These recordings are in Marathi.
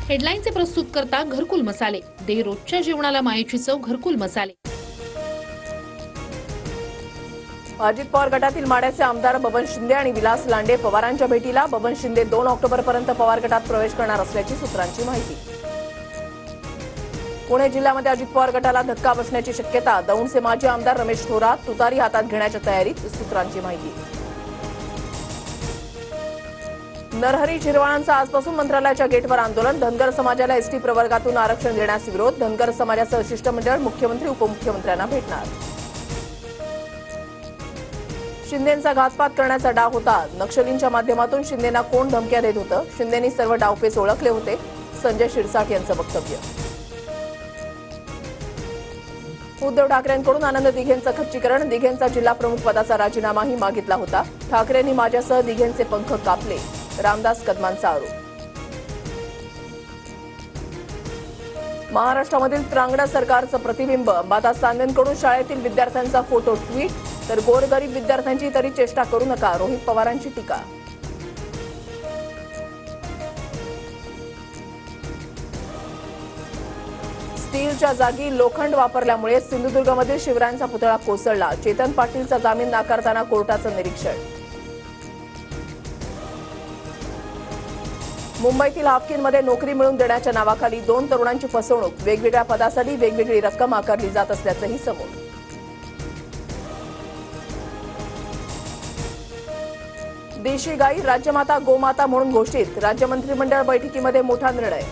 हेडलाईनचे प्रस्तुत करता घरकुल मसाले, दे रोजच्या जेवणाला मायेची चव घरकुल मसाले। अजित पवार गटातील माढ्याचे आमदार बबन शिंदे आणि विलास लांडे पवारांच्या भेटीला। बबन शिंदे 2 ऑक्टोबरपर्यंत पवार गटात प्रवेश करणार असल्याची सूत्रांची माहिती। पुणे जिल्ह्यामध्ये अजित पवार गटाला धक्का बसण्याची शक्यता। दौंडचे माजी आमदार रमेश थोरात तुतारी हातात घेण्याच्या तयारीत, सूत्रांची माहिती। नरहरी झिरवाळांचं आजपासून मंत्रालयाच्या गेटवर आंदोलन। धनगर समाजाला एसटी प्रवर्गातून आरक्षण देण्यास विरोध। धनगर समाजाचं शिष्टमंडळ मुख्यमंत्री उपमुख्यमंत्र्यांना भेटणार। शिंदेंचा घातपात करण्याचा डाव होता। नक्षलींच्या माध्यमातून शिंदेंना कोण धमक्या देत होतं? शिंदेंनी सर्व डावपेच ओळखले होते, संजय शिरसाट यांचं वक्तव्य। उद्धव ठाकरेंकडून आनंद दिघेंचं खच्चीकरण। दिघेंचा जिल्हा प्रमुख पदाचा राजीनामाही मागितला होता। ठाकरेंनी माझ्यासह दिघेंचे पंख कापले, रामदास कदमांचा आरोप। महाराष्ट्रामधील त्रांगडा सरकारचं प्रतिबिंब। अंबादास चांदेंकडून शाळेतील विद्यार्थ्यांचा फोटो ट्विट, तर गोरगरीब विद्यार्थ्यांची तरी चेष्टा करू नका, रोहित पवारांची टीका। स्टीलच्या जागी लोखंड वापरल्यामुळे सिंधुदुर्गमधील शिवरायांचा पुतळा कोसळला। चेतन पाटीलचा जामीन नाकारताना कोर्टाचं निरीक्षण। मुंबईतील हाफकिनमध्ये नोकरी मिळवून देण्याच्या नावाखाली 2 तरुणांची फसवणूक। वेगवेगळ्या पदासाठी वेगवेगळी रक्कम आकारली जात असल्याचंही समोर। देशी गाई राज्यमाता गोमाता म्हणून घोषित। राज्य मंत्रिमंडळ बैठकीमध्ये मोठा निर्णय।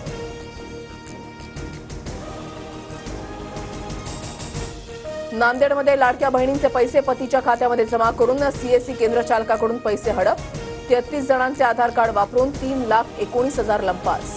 नांदेडमध्ये लाडक्या बहिणींचे पैसे पतीच्या खात्यामध्ये जमा करून सीएससी केंद्र चालकाकडून पैसे हडप। 33 जणांचे आधार कार्ड वापरून 3,19,000 लंपास।